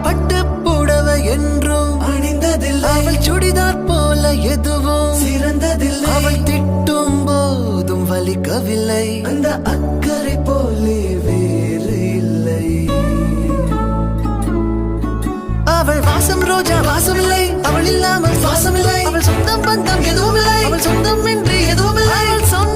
பட்டு புடவை என்றும் அணிந்ததில்லை. அவள் சுடிதார் போல எதுவும் சிறந்ததில்லை. அவள் திட்டும் போதும் வலிக்கவில்லை. அந்த அக்கறை போலே வேறு இல்லை. அவள் வாசம் ரோஜா வாசம் இல்லை. அவள் இல்லாமல் சுவாசம் இல்லை. அவள் சொந்தம் பந்தம் எதுவும் இல்லை. அவள் சொந்தம் என்று எதுவும் இல்லை. அவள் சொந்த